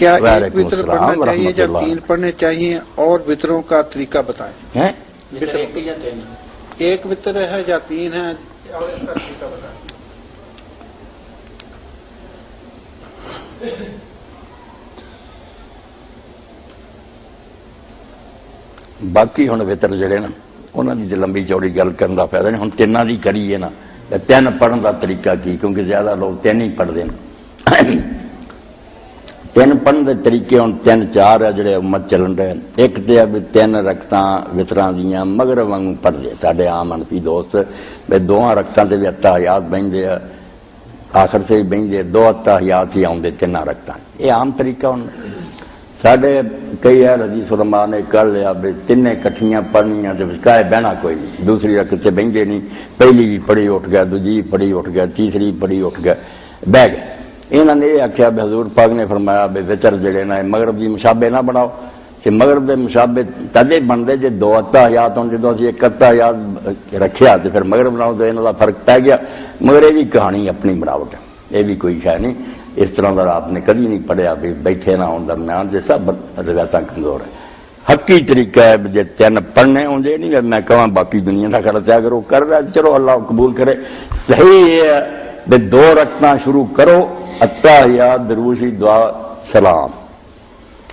क्या एक वित्र पढ़ना चाहिए या 3 पढ़ने चाहिए, और वित्रों का तरीका बताएं। वित्र एक वित्र है या 3 है, और इसका तरीका बताएं। बाकी हुण वित्र जिहड़े ना उन्हां दी लंबी चौड़ी गल करन दा फायदा नहीं। हुण तिन्नां दी करिए ना, 3 पढ़न का तरीका की, क्योंकि ज्यादा लोग 3 ही पढ़ते हैं। 3 पढ़न के तरीके हम 3-4 है जो उम्मत चलन रहे। एक तो है भी 3 रकतां वितरां दियां मगरब वांगू पढ़ते साडे आम अनफी दोस्त, भी 2 रकतां ते भी अत्ताहियात बहिंदे आ, आखिर से भी बहिंदे 2 अत्ताहियात ही आउंदे 3 रकतां। ये आम तरीका हुण साडे कई हदीस उलमा ने कर लिया भी 3 इकट्ठियां पढ़नियां ते विचकाए बहना कोई नहीं, दूसरी रकत से बहिंदे नहीं, पहली भी पढ़ी उठ गया, दूजी पढ़ी उठ गया, तीसरी पढ़ी उठ गया, बह गए। इन्होंने ये आख्या भी हजूर पाक ने फरमाया भी वितर जिहड़े ना मगरब की मुशाबे ना बनाओ, कि मगरब के मुशाबे तदे बनते जे 2 अत्ताहियात होण, जो असीं 1 अत्ताहियात रखिया तो फिर मगरब बनाओ तो इन्हां दा फर्क पै गया। मगर ये भी कहानी अपनी बनावट है, ये भी कोई शै नहीं। इस तरह का आपने कभी नहीं पढ़िया भी बैठे ना होने दरम्यान, जो सब रवायत कमजोर है। हकी तरीका है जे 3 पढ़ने होंगे नहीं, मैं कहा बाकी दुनिया का खर्चा करो, कर रहा चलो अल्लाह कबूल करे। सही है भी 2 रकतां शुरू करो, अत्ताहियात दरूशी दुआ सलाम,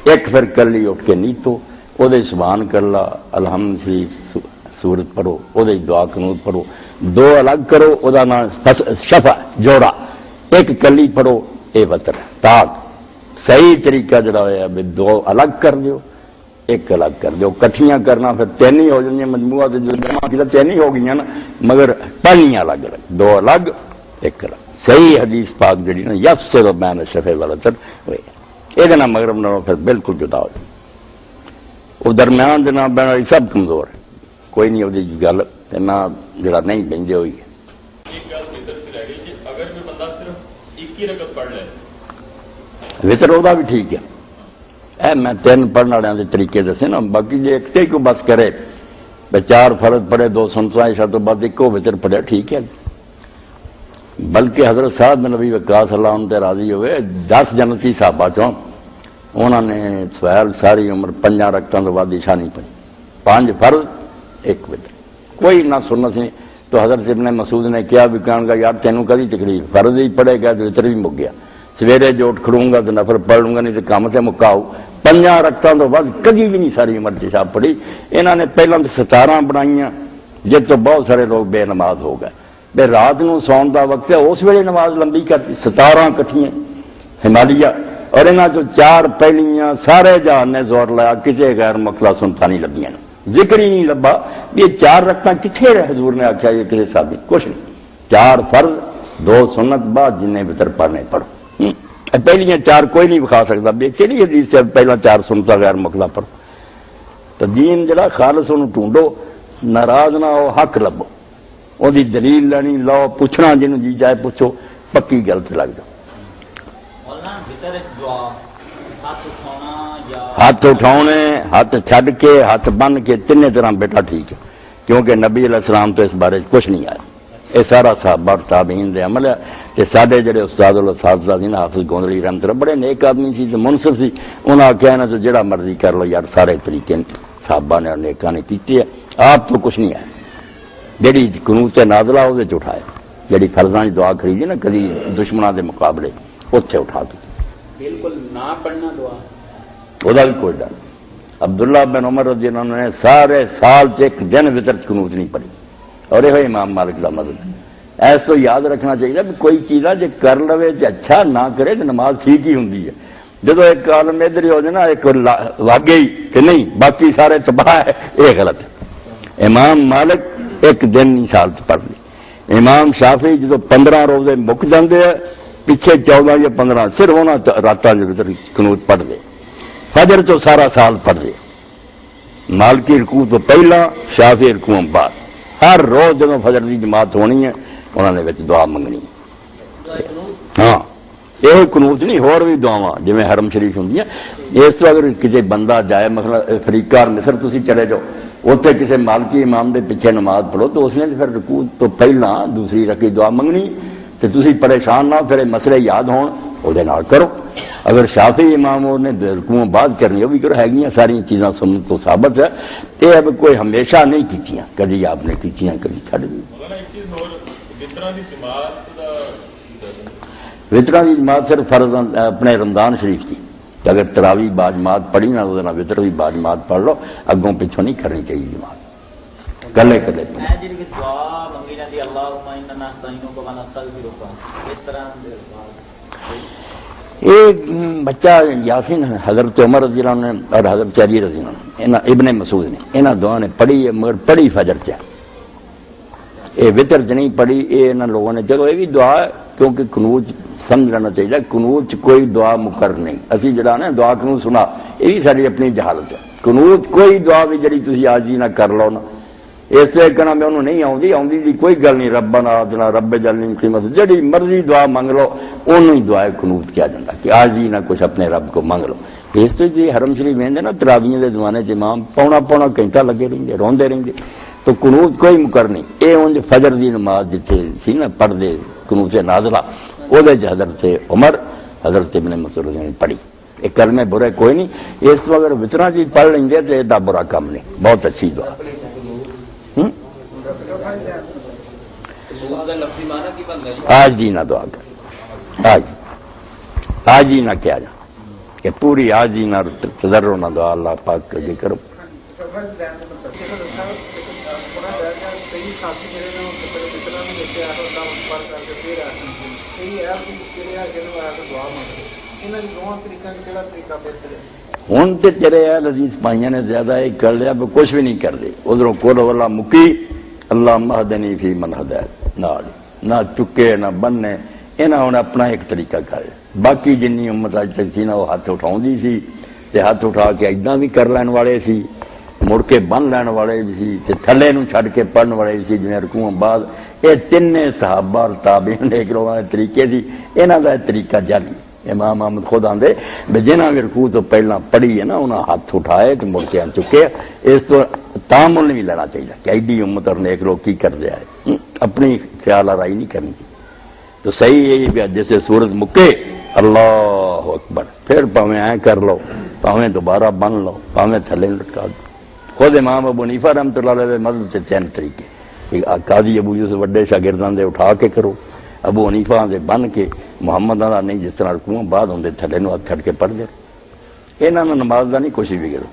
एक फिर कली उठ के नीतो ओदे सुभान कर ला, अलहम्द सी सूरत पढ़ो, ओदे दुआ कनूत पढ़ो। 2 अलग करो, ओदा नाम शफा जोड़ा, एक कली पढ़ो, ये वतर ताक। सही तरीका जड़ा है भी 2 अलग कर दो, 1 अलग कर दो। कट्ठियां करना फिर 3 ही हो जाए, मजमूआ तो जमा की 3 ही हो गई ना, मगर पढ़नियां अलग अलग, 2 अलग 1 अलग। सही हदीस पाक जी ना यफ से तो मैंने शफे वाला तर ये ना मगरब ना फिर बिल्कुल जुदा हो जाए। वो दरम्यान के ना बहना सब कमजोर है, कोई नहीं वो गल ना जरा नहीं बहते हुई है। वितर ओदा भी ठीक है, ए मैं 3 पढ़ने वाले के तरीके दसे ना, बाकी जो एक ही को बस करे 4 फर्ज पढ़े, 2 सुनता ईशा तो बाद 1 वितर पढ़े ठीक है। बल्कि हजरत साहब नबी वकास अल्लाह उन ते राजी हुए 10 जन्नती साहबा चों उन्होंने सवाल सारी उम्र 5 रकतां तो बाद ईशा नहीं पढ़ी, 5 फर्ज 1 वितर, कोई ना सुनना सी। तो हजरत इब्ने मसूद ने कहा भी कहूँगा यार तेनों कभी तकलीफ, फर्ज ही पढ़ेगा तो वितर भी मुक गया, सवेरे जो उठ खड़ूंगा तो नफर पढ़ लूंगा, नहीं तो काम से मुकाऊ। 5 रकतां तो बाद कभी भी नहीं सारी उम्र पेशाब पढ़ी। इन्होंने पहला तो 17 बनाइया, जिस तो बहुत सारे लोग बेनमाज हो गए। बे रात को सौन का वक्त है, उस वेले नमाज लंबी करती 17 इकट्ठियां हिमालिया, और इन्हों चो 4 पहलियां सारे जहान ने जोर लाया, किसी गैर मखला सुनता नहीं लगियां, जिक्र ही नहीं लभा ये 4 रकतां किथे रहे। हजूर ने आख्या ये किसी साबित कुछ नहीं, 4 फर्ज 2 सुन्नत बाद जिन्हें वितर पढ़ने पढ़ो। पहलियां 4 कोई नहीं विखा सकता भी कि हदीस से पहला 4 सुनता गैर मखला पढ़ो। तो दीन जरा खालस उन्होंने ढूंढो, नाराज ना हो, हक लभो, ओदी दलील लैनी लो, पूछना जिन्हों जी जाए पूछो, पक्की गल ते लग जाओ। हाथ उठाने, हाथ छड़ के, हाथ बन के, 3 तरह बेटा ठीक है, क्योंकि नबी अलैहिस्सलाम तो इस बारे कुछ नहीं आया। ये सारा साहबा ताबीन दे अमल है। साडे जेडे उस्ताद उस्तादा सी ना हाफिज गोंदली रहमतुल्लाह बड़े नेक आदमी सी, मुनसिफ सी, उन्हें आख्या ना तो जेड़ा मर्जी कर लो यार, सारे तरीके साहबा ने नेका ने कीते, आप तो कुछ नहीं आया। जी कनूत नाजला वो उठाए, जी फर्जा की दुआ खरीदी ना कभी दुश्मनों के मुकाबले उत्थे उठा दो, बिल्कुल ना पढ़ना दुआ, वह भी कोई डर। अब्दुल्ला बिन उमर रज़ी अल्लाह अन्हु ने सारे साल 1 दिन वितर कनूत नहीं पढ़ी, और यह इमाम मालिक का मदद। ऐस तो याद रखना चाहिए भी कोई चीज़ जो कर लवे तो अच्छा, ना करे तो नमाज ठीक ही होंगी है। जो एक आलम इधर ही हो जाए ना, एक वागे ही कि नहीं बाकी सारे तबाह है, यह गलत है। इमाम मालिक 1 दिन नहीं साल च पढ़ ली। इमाम शाफी जो 15 रोजे मुक जाते हैं, पिछे 14 या 15 सिर्फ उन्होंने रातों के भीतर कनूत पढ़ ले, फजर तो सारा साल पढ़ ले। मालकी रकू तो पहला, शाफी रकू बाद, हर रोज जो फजर की जमात होनी है उन्होंने दुआ मंगनी। हाँ यह कनूत नहीं, होर भी दुआवां जिवें हरम शरीफ होंदियां। इस तो अगर किसी बंदा जाए मतलब अफ्रीका मिस्र तुसीं चले जाओ, उत्थे किसी मालकी इमाम के पिछे नमाज पढ़ो तो उसने फिर रकू तो पहला दूसरी रकी दुआ मंगनी, तो तुसीं परेशान ना फिर मसले याद होण, उहदे नाल करो। अगर शाफी इमाम ने रकूआं बाद करनी, वो भी करो, है सारी चीज़ां सुन्नत तो साबित है। ये अब कोई हमेशा नहीं कीतियां, कभी आपने कीतियां, कभी छड़ दी। वितरां की जमात सिर्फ फर्ज अपने रमजान शरीफ की, अगर तरावी बाजमात पढ़ी ना तो वितर भी बाजमात पढ़ लो, अगों पिछों नहीं करनी चाहिए जमात, कले कले। एक बच्चा यासीन हजरत उमर रज़ी अल्लाह ने और हजरत अली रज़ी अल्लाह इब्ने मसूद ने इन्हां दुआ ने पढ़ी है, मगर पढ़ी फजर च, ये वितर च नहीं पढ़ी। ये इन्हां लोगों ने, चलो ये भी दुआ है, क्योंकि कनूत समझ लेना चाहिए, कनूत कोई दुआ मुकर नहीं। असी जरा ना दुआ कनूत सुना, ये भी सारी अपनी जहालत है। कनूत कोई दुआ भी जी तुम आज ही ना कर लो ना, इस तरह कहना मैं उन्होंने नहीं आउंदी, आउंदी दी कोई गल नहीं। रब्बना आतिना रब्बे जल्ली कीमत, जड़ी मर्जी दुआ मंग लो, उन्होंने ही दुआ कनूत किया जाता कि आज ही ना कुछ अपने रब को मंग लो। इस तो जी हरम शरीफ वेंदे ना तरावियों के जमाने च इमाम पौना पौना घंटा लगे रहेंगे, रोंदे रहेंगे, तो कनूत कोई मुकर नहीं। ये उंज फजर की नमाज जिथे सी ना पढ़ते कनूत नाज़िला, ਉਹਦੇ ਚ हजरत उमर हजरत इब्ने मसूद ने पढ़ी। एक कलमे बुरे कोई नहीं, इस तो अगर वितरा चीज पढ़ लेंगे तो एदा बुरा काम नहीं, बहुत अच्छी दुआ। आज ही ना दुआ कर, आज ही ना क्या जा कि पूरी आज ही ना तजर्रो ना दुआ अल्लाह पाक के करो। हूं तो तेरे लजीज भाइयों ने ज्यादा एक कर लिया, कुछ भी नहीं करते। उधरों कोल वाला मुकी अल्लाह महदनी फी मन हदायत, ना चुके ना बनने, इन्हें हूं अपना एक तरीका कर। बाकी जिन्नी उम्मत अज तक थी ना, वो हाथ उठाउंदी सी, ते हाथ उठा के इदा भी कर लैन वाले सी, मुड़ के बन लैन वाले भी सी, ते थले नूं छड़ के पढ़न वाले भी सी, जिवें रकूआं बाद। ये तिन्ने सहाबा ताबीन दे तरीके सी, इन्हां दा तरीका जाली। इमाम अहमद खुद आंदे भी जिन्हां भी रकू तो पहला पढ़ी है ना, उन्हें हाथ उठाए तो मुड़ के चुके। इस तो तामुल नहीं लेना चाहिए कि एडी उम्मत और नेक लोग की करते आए, अपनी ख्याल आराई नहीं करनी। तो सही यही भी जैसे सूरज मुके अल्लाह अकबर, फिर भावें ऐ कर लो, भावें दोबारा बन लो, भावें थले लटका दो। खुद इमाम अबू हनीफा रहमतुल्लाह अलैह मज़हब से 3 तरीके, काजी अबू यूसुफ वड्डे शागिर्दां दे उठा के करो, अबू हनीफा दे बन के, मुहम्मद का नहीं, जिस तरह रकूआं बाद होंदे थले नूं हथ छड़ के पढ़ दे। इन्हां नमाज का नहीं कुछ भी करो।